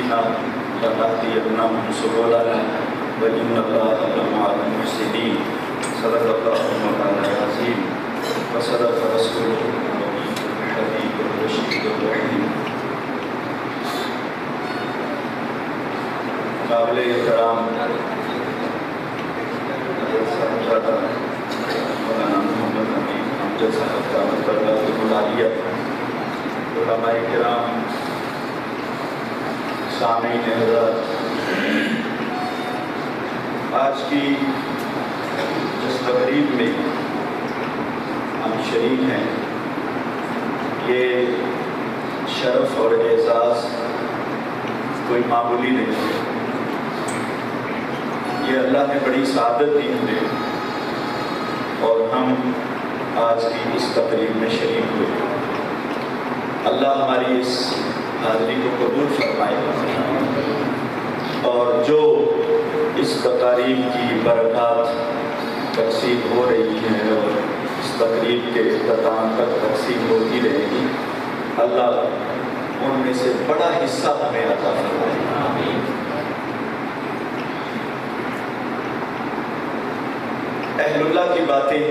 إنا لنهدينهم سبلنا وإن الله لمع المحسنين. صدق الله مولانا العظيم وصدق رسوله النبي الحبيب الرشيد الرحيم. قابل احترام مولانا محمد امین امجد صاحب دعوت برکات العالیہ، علماء کرام، سامعین حضرات، آج کی جس تقریب میں ہم شریک ہیں یہ شرف اور اعزاز کوئی معمولی نہیں ہے. یہ اللہ نے بڑی سعادت دی ہمیں اور ہم آج کی اس تقریب میں شریک ہوئے. اللہ ہماری اس حاضری کو قبول فرمائے اور جو اس تقریب کی برکات تقسیم ہو رہی ہیں اور اس تقریب کے اختتام تک تقسیم ہوتی رہے گی، اللہ ان میں سے بڑا حصہ ہمیں عطا فرمائے. اہل اللہ کی باتیں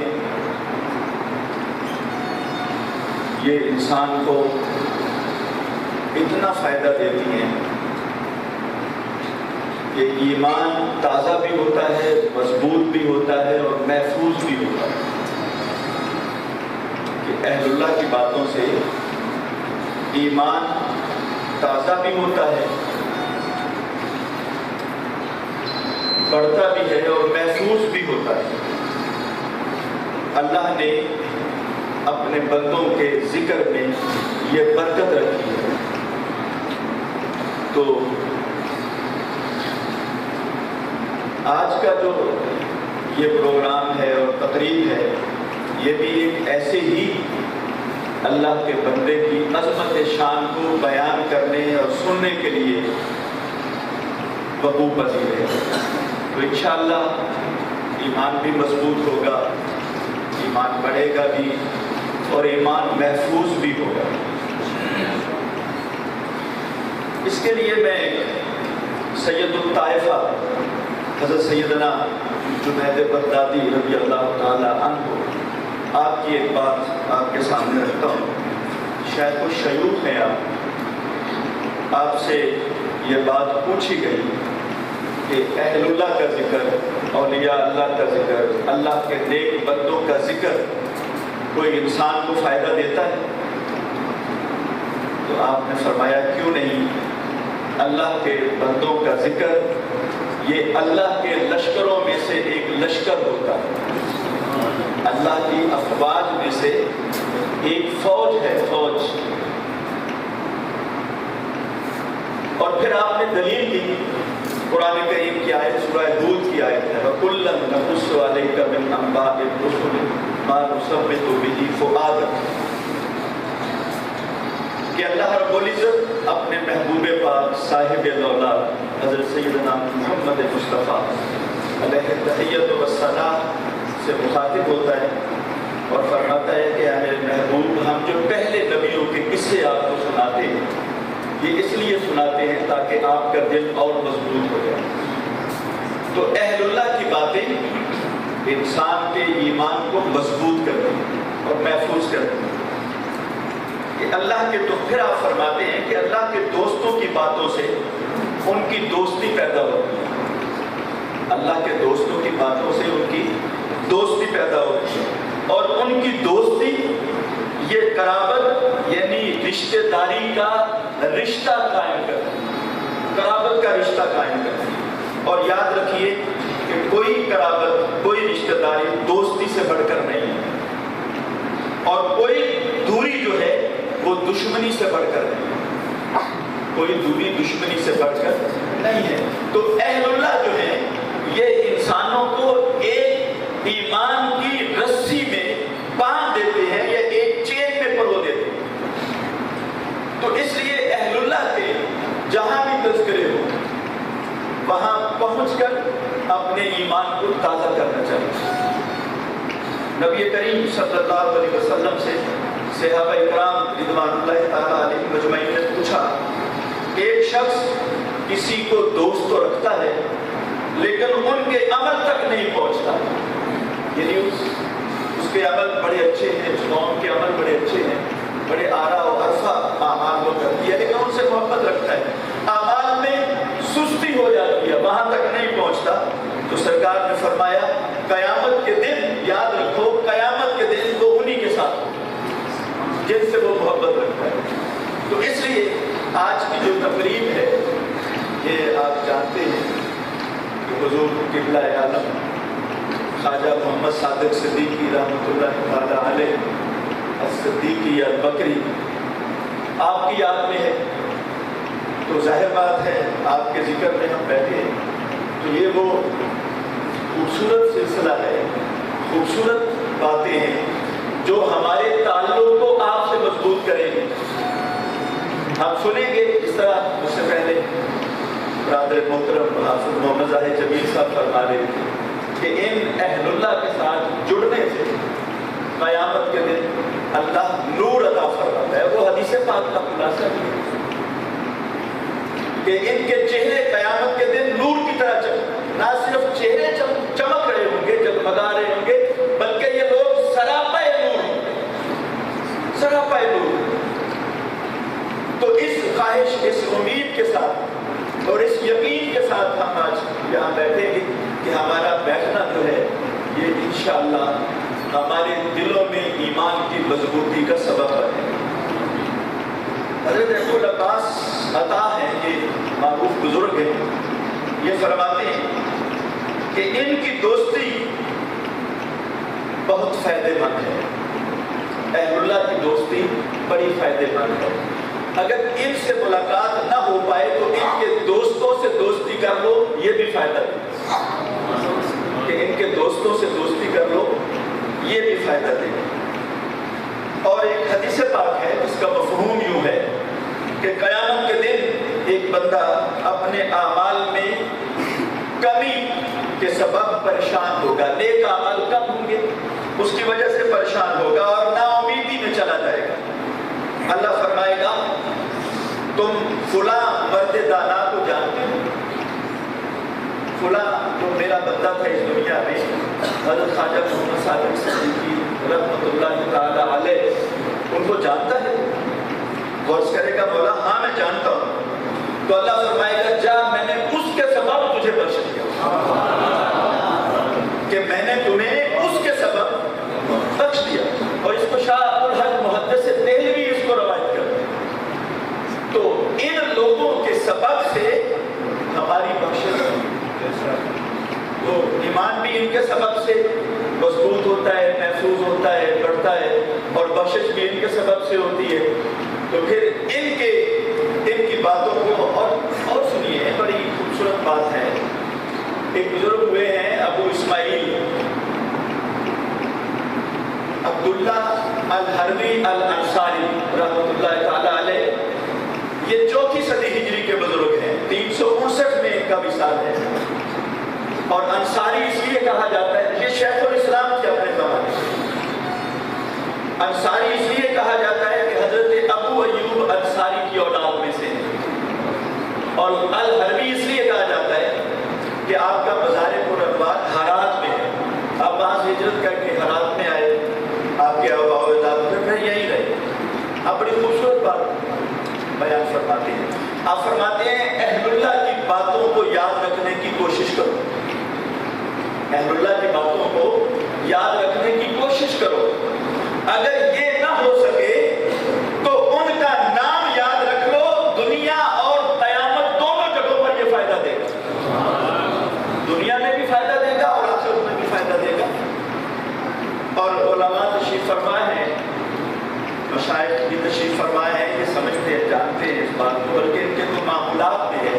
یہ انسان کو اتنا فائدہ دیتی ہیں کہ ایمان تازہ بھی ہوتا ہے، مضبوط بھی ہوتا ہے اور محفوظ بھی ہوتا ہے. کہ اہل اللہ کی باتوں سے ایمان تازہ بھی ہوتا ہے، بڑھتا بھی ہے اور محفوظ بھی ہوتا ہے. اللہ نے اپنے بندوں کے ذکر میں یہ برکت رکھی ہے. تو آج کا جو یہ پروگرام ہے اور تقریب ہے، یہ بھی ایک ایسے ہی اللہ کے بندے کی عظمت شان کو بیان کرنے اور سننے کے لیے وقوع پذیر ہے. تو انشاءاللہ ایمان بھی مضبوط ہوگا، ایمان بڑھے گا بھی اور ایمان محفوظ بھی ہوگا. اس کے لیے میں سید الطائفہ حضرت سیدنا جنید بغدادی رضی اللہ تعالی عنہ، آپ کی ایک بات آپ کے سامنے رکھتا ہوں. شاید کچھ شیوخ ہیں آپ سے یہ بات پوچھی گئی کہ اہل اللہ کا ذکر، اولیاء اللہ کا ذکر، اللہ کے نیک بندوں کا ذکر کوئی انسان کو فائدہ دیتا ہے؟ تو آپ نے فرمایا کیوں نہیں. اللہ کے بندوں کا ذکر یہ اللہ کے لشکروں میں سے ایک لشکر ہوتا ہے، اللہ کی افواج میں سے ایک فوج ہے، فوج. اور پھر آپ نے دلیل دی قرآن کریم کی آیت، سورہ ہود کی آیت ہے، وَكُلًّا نَقُصُّ عَلَيْكَ مِنْ أَنْبَاءِ الرُّسُلِ مَا نُثَبِّتُ بِهِ فُؤَادَكَ، کہ اللہ رب العزت اپنے محبوب پاک صاحب دولت حضرت سیدنا محمد مصطفیٰ علیہ التحیۃ والسلام سے مخاطب ہوتا ہے اور فرماتا ہے کہ اے میرے محبوب، ہم جو پہلے نبیوں کے قصے آپ کو سناتے ہیں یہ اس لیے سناتے ہیں تاکہ آپ کا دل اور مضبوط ہو جائے. تو اہل اللہ کی باتیں انسان کے ایمان کو مضبوط کرتی ہیں اور محفوظ کرتی ہیں. کہ اللہ کے تو پھر آپ فرماتے ہیں کہ اللہ کے دوستوں کی باتوں سے ان کی دوستی پیدا ہوتی ہے. اللہ کے دوستوں کی باتوں سے ان کی دوستی پیدا ہوتی ہے اور ان کی دوستی یہ قرابت یعنی رشتہ داری کا رشتہ قائم کرتی ہے، قرابت کا رشتہ قائم کرتی ہے. اور یاد رکھیے کہ کوئی قرابت، کوئی رشتہ داری دوستی سے بڑھ کر نہیں ہے اور کوئی دوری جو ہے وہ دشمنی سے بڑھ کر نہیں ہے. کوئی دوری دشمنی سے بڑھ کر نہیں ہے. تو اہل اللہ جو ہے یہ انسانوں کو ایک ایمان کی رسی میں باندھ دیتے ہیں یا ایک چین میں پرو دیتے ہیں. تو اس لیے اہل اللہ کے جہاں بھی تذکرے ہو وہاں پہنچ کر اپنے ایمان کو تازہ کرنا چاہیے. نبی کریم صلی اللہ علیہ وسلم سے صحابہ اکرام رضوان اللہ تعالیٰ علیہ مجمعین نے پوچھا، ایک شخص کسی کو دوست تو رکھتا ہے لیکن ان کے عمل تک نہیں پہنچتا. یعنی اس کے عمل بڑے اچھے ہیں، اس قوم کے عمل بڑے اچھے ہیں، بڑے آرا و عرفہ اعمال وہ کرتی ہے، لیکن ان سے محبت رکھتا ہے، اعمال میں سستی ہو جاتی ہے، وہاں تک نہیں پہنچتا. تو سرکار نے فرمایا قیامت کے دن یاد رکھو، قیامت کے دن وہ انہی کے ساتھ جن سے وہ محبت رکھتا ہے. تو اس لیے آج کی جو تقریب ہے یہ آپ جانتے ہیں کہ حضور قبلہ عالم خواجہ محمد صادق صدیقی رحمۃ اللہ تعالیٰ علیہ الصدیقی البکری آپ کی یاد میں ہے. تو ظاہر بات ہے آپ کے ذکر میں ہم بیٹھے ہیں تو یہ وہ خوبصورت سلسلہ ہے، خوبصورت باتیں ہیں جو ہمارے تعلق کو آپ سے مضبوط کریں گے. ہم سنیں گے اس طرح مجھ سے پہلے برادر محترم حافظ محمد ظاہر جمیل صاحب فرما رہے تھے کہ ان اہل اللہ کے ساتھ جڑنے سے قیامت کے دن اللہ نور عطا فرماتا ہے. وہ حدیث پاک کا خلاصہ ہے کہ ان کے چہرے قیامت کے دن نور کی طرح چمک، نہ صرف چہرے چمک رہے ہوں گے، جگمگا رہے ہوں گے، بلکہ یہ لوگ سراپائے نور ہوں گے، سراپائے نور. تو اس خواہش، اس امید کے ساتھ اور اس یقین کے ساتھ ہم آج یہاں بیٹھیں گے کہ ہمارا بیٹھنا جو ہے یہ انشاءاللہ ہمارے دلوں میں ایمان کی مضبوطی کا سبب ہے. حضرت ابو العباس عطا ہیں، یہ معروف بزرگ ہیں، یہ فرماتے ہیں کہ ان کی دوستی بہت فائدے مند ہے. اہل اللہ کی دوستی بڑی فائدے مند ہے. اگر ان سے ملاقات نہ ہو پائے تو ان کے دوستوں سے دوستی کر لو، یہ بھی فائدہ دے. کہ ان کے دوستوں سے دوستی کر لو یہ بھی فائدہ دے. اور ایک حدیث پاک ہے جس کا مفہوم یوں ہے کہ قیامت کے دن ایک بندہ اپنے اعمال میں کمی کے سبب پریشان ہوگا، نیک اعمال کم ہوں گے، اس کی وجہ سے پریشان ہوگا اور نا امیدی میں چلا جائے گا. اللہ فرمائے گا تم فلاں مرد دانا کو جانتے ہو؟ فلاں جو میرا بندہ تھا اس دنیا میں، حضرت خواجہ محمد صادق صدیقی رحمۃ اللہ تعالیٰ علیہ، ان کو جانتا ہے؟ غور کرے گا مولا ہاں میں جانتا ہوں. تو اللہ فرمائے گا جا میں نے اس کے سبب تجھے بخش دیا، کہ میں نے تمہیں اس کے سبب بخش دیا. اور اس کو شاہ عبدالحق محدث دہلوی اس کو روایت کرتے ہیں. تو ان لوگوں کے سبب سے ہماری بخشش، تو ایمان بھی ان کے سبب سے مضبوط ہوتا ہے، محفوظ ہوتا ہے، بڑھتا ہے، اور بخشش بھی ان کے سبب سے ہوتی ہے. تو پھر ان کی باتوں کو اور سنیے، بڑی خوبصورت بات ہے. ایک بزرگ ہوئے ہیں ابو اسماعیل عبداللہ الحروی الانصاری رحمۃ اللہ تعالیٰ علیہ، یہ 4 صدی ہجری کے بزرگ ہیں، 359 میں ان کا وصال ہے. اور انصاری اس لیے کہا جاتا ہے، یہ شیخ الاسلام تھے اپنے زمانے میں. انصاری اس لیے کہا جاتا ہے کہ حضرت ابو ایوب انصاری کی اولاد میں سے ہیں. اور الحروی اس لیے کہا جاتا ہے کہ آپ کا مزار پرانوار ہرات میں ہے. آپ وہاں سے ہجرت کر کے ہرات میں آئے، آپ کے آباء و اجداد پھر یہیں رہے. آپ بڑی خوبصورت بات بیان فرماتے ہیں. آپ فرماتے ہیں اہل اللہ کی باتوں کو یاد رکھنے کی کوشش کرو. اہل اللہ کی باتوں کو یاد رکھنے کی کوشش کرو. اگر یہ نہ ہو سکے تو ان کا نام یاد رکھ لو. دنیا اور قیامت دونوں جگہوں پر یہ فائدہ دے گا. دنیا میں بھی فائدہ دے گا اور آخرت میں بھی فائدہ دے گا. اور علماء تشریف فرمائے ہیں، مشائخ بھی تشریف فرمائے ہیں، یہ سمجھتے ہیں، جانتے ہیں اس بات کو، بلکہ ان کے تو معمولات میں ہے.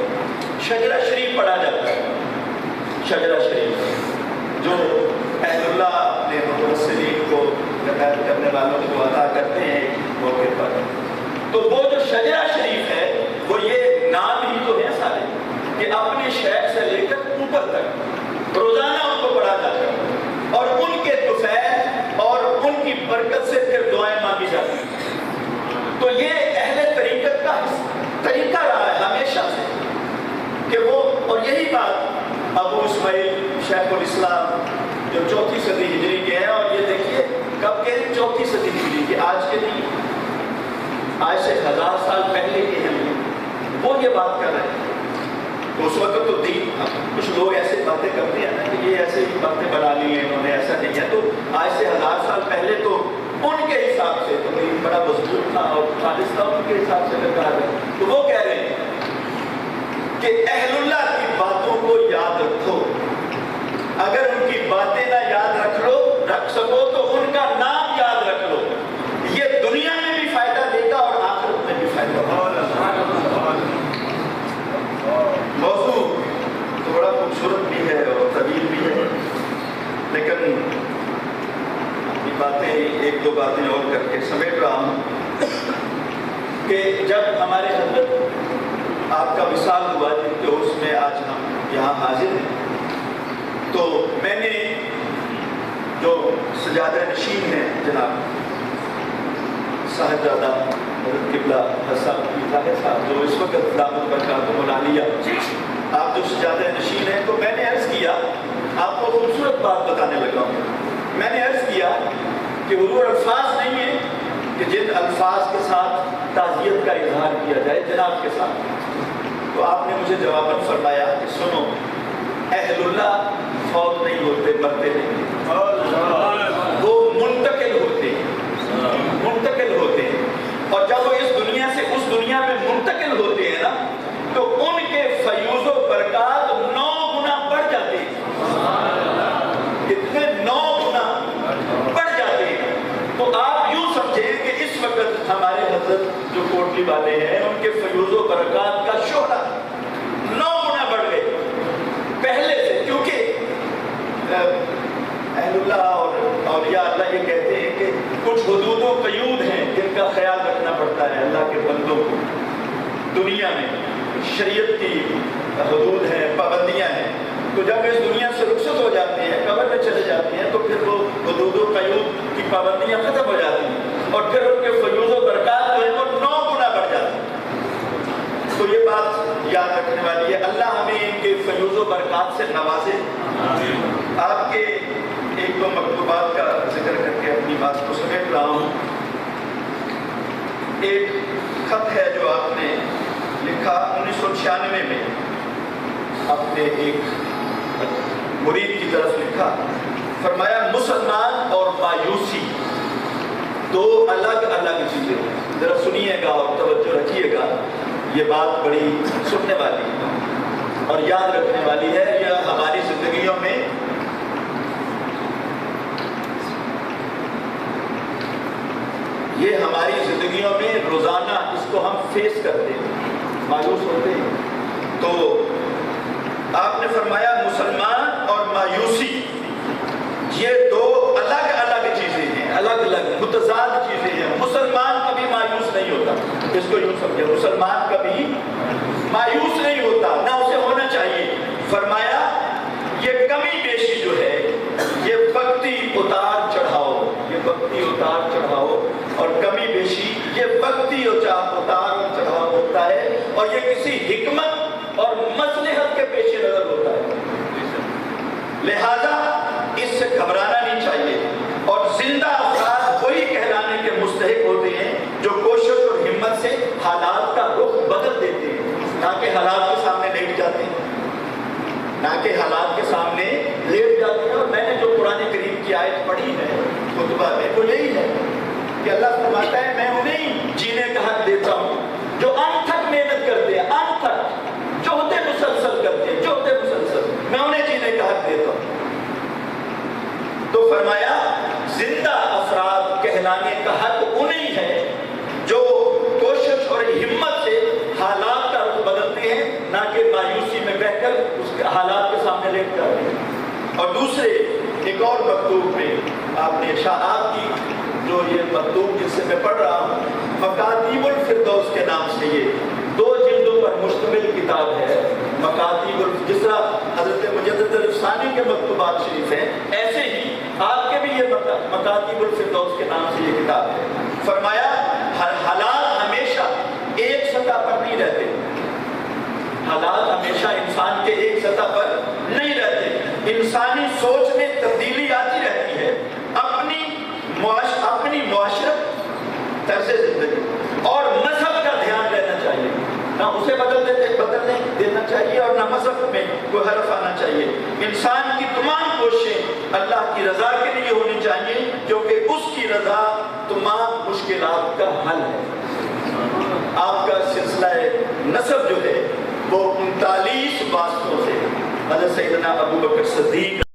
شجرہ شریف پڑھا جاتا ہے. شجرہ شریف جو اہل اللہ اپنے مبصرین کو ہدایت کرنے والوں کو عطا کرتے ہیں موقع پر. تو وہ جو شجرہ شریف ہے وہ یہ نام ہی تو ہے سارے کہ اپنے شیخ سے لے کر اوپر تک روزانہ ان کو پڑھا جاتا ہے، اور ان کے طفیل اور ان کی برکت سے پھر دعائیں مانگی جاتی ہیں. تو یہ اہل طریقت کا طریقہ رہا ہے ہمیشہ سے یہی بات ابو اسماعیل شیخ الاسلام جو 4 صدی ہجری کے ہیں، اور یہ دیکھیے کب کے 4 صدی ہجری کے، آج کے نہیں، آج سے 1000 سال پہلے کے ہیں وہ یہ بات کر رہے ہیں۔ تو اس وقت تو دین، کچھ لوگ ایسے باتیں کرتے ہیں نا کہ یہ ایسے ہی باتیں بنا لی ہیں انہوں نے، ایسا نہیں ہے۔ تو آج سے 1000 سال پہلے تو ان کے حساب سے تو بڑا مضبوط تھا اور خالص تھا، ان کے حساب سے لگا ہے۔ تو وہ کہہ رہے ہیں کہ اہل اللہ کی باتوں کو یاد رکھو، اگر ان کی باتیں نہ یاد رکھ سکو تو ان کا نام یاد رکھ لو، یہ دنیا میں بھی فائدہ دے گا اور آخرت میں بھی فائدہ ہوگا۔ موضوع تو بڑا خوبصورت بھی ہے اور طویل بھی ہے، لیکن یہ باتیں 1-2 باتیں اور کر کے سمیٹ رہا ہوں کہ جب ہمارے حضرت آپ کا وصال ہوا جن کے عرس میں آج ہم یہاں حاضر ہیں، تو میں نے جو سجادہ نشین ہیں جناب صاحبزادہ حضرت قبلہ حسن طاہر صاحب جو اس وقت دامت برکاتہ العالیہ، آپ جو سجادہ نشین ہیں، تو میں نے عرض کیا، آپ کو خوبصورت بات بتانے لگا ہوں، میں نے عرض کیا کہ حضور الفاظ نہیں ہیں کہ جن الفاظ کے ساتھ تعزیت کا اظہار کیا جائے جناب کے ساتھ۔ تو آپ نے مجھے جواباً فرمایا کہ سنو، اہل اللہ فوت نہیں ہوتے، مرتے نہیں، وہ منتقل ہوتے ہیں، منتقل ہوتے ہیں، اور جب وہ اس دنیا سے اس دنیا میں منتقل ہوتے ہیں نا تو ان کے فیوز و برکات 9 گنا بڑھ جاتے ہیں، اتنے 9 گنا بڑھ جاتے ہیں۔ تو آپ یوں سمجھیں کہ اس وقت ہمارے حضرت جو کوٹلی والے ہیں ان کے فیوز و برکات کا شعلہ 9 گنا بڑھ گئے پہلے سے، کیونکہ اہل اللہ اور اولیاء اللہ یہ کہتے ہیں کہ کچھ حدود و قیود ہیں جن کا خیال رکھنا پڑتا ہے اللہ کے بندوں کو دنیا میں، شریعت کی حدود ہیں، پابندیاں ہیں۔ تو جب اس دنیا سے رخصت ہو جاتے ہیں، قبر میں چلے جاتے ہیں، تو پھر وہ حدود و قیود کی پابندیاں ختم ہو جاتی ہیں اور پھر ان کے فیوز و برکات جو ہے وہ 9 گنا بڑھ جاتی ہیں۔ تو یہ بات یاد رکھنے والی ہے، اللہ ہمیں ان کے فیوز و برکات سے نوازے۔ آپ کے 1-2 مکتوبات کا ذکر کر کے اپنی بات کو سمیٹ رہا ہوں۔ ایک خط ہے جو آپ نے لکھا 1996 میں اپنے ایک مرید کی طرف لکھا، فرمایا مسلمان اور مایوسی 2 الگ الگ چیزیں ہیں۔ ذرا سنیے گا اور توجہ رکھیے گا، یہ بات بڑی سننے والی اور یاد رکھنے والی ہے، یہ ہماری زندگیوں میں روزانہ اس کو ہم فیس کرتے ہیں، مایوس ہوتے ہیں۔ تو آپ نے فرمایا مسلمان اور مایوسی یہ 2 الگ الگ چیزیں ہیں، الگ الگ متضاد چیزیں ہیں۔ مسلمان کبھی مایوس نہیں ہوتا، اس کو یوں سمجھے، مسلمان کبھی مایوس نہیں ہوتا، نہ اسے ہونا چاہیے۔ فرمایا یہ کمی بیشی جو ہے یہ وقتی اتار چڑھاؤ، یہ وقتی اتار چڑھاؤ اور کمی بیشی یہ وقتی اتار چڑھاؤ ہوتا ہے، اور یہ کسی حکمت اور مصلحت کے پیش نظر ہوتا ہے، لہذا اس سے گھبرانا نہیں چاہیے۔ اور زندہ افراد وہی کہلانے کے مستحق ہوتے ہیں جو کوشش اور ہمت سے حالات کا رخ بدل دیتے ہیں، نہ کہ حالات کے سامنے لیٹ جاتے ہیں، نہ کہ حالات کے سامنے لیٹ جاتے ہیں۔ اور میں نے جو قرآن کریم کی آیت پڑھی ہے خطبہ میں وہ یہی ہے کہ اللہ فرماتا ہے میں انہیں جینے کا حق دیتا ہوں جو انتھک محنت کرتے ہیں، انتھک جوہد مسلسل کرتے ہیں، جوہد مسلسل، میں انہیں جینے کا حق دیتا ہوں۔ تو فرمایا زندہ افراد کہلانے کا حق انہیں ہے جو کوشش اور ہمت سے حالات کا رخ بدلتے ہیں، نہ کہ مایوسی میں بہہ کر اس کے حالات کے سامنے لیٹ جاتے ہیں۔ اور دوسرے ایک اور مکتوب میں آپ نے اشاعات کی، جو یہ مکتوب جس سے میں پڑھ رہا ہوں مکاتیب الفردوس کے نام سے، یہ 2 جلدوں پر مشتمل کتاب ہے۔ مکاتیب جس طرح حضرت مجدد الافسانی کے مکتوبات شریف ہیں، ایسے ہی آپ کے بھی یہ مکاتیب الفردوس کے نام سے یہ کتاب ہے۔ فرمایا حالات ہمیشہ ایک سطح پر نہیں رہتے، حالات ہمیشہ انسان کے ایک سطح کوششیں اللہ کی رضا کے لیے ہونی چاہیے، کیونکہ اس کی رضا تمام مشکلات کا حل ہے۔ آپ کا سلسلہ نسب جو ہے وہ 39 واسطوں سے حضرت سیدنا ابو بکر صدیق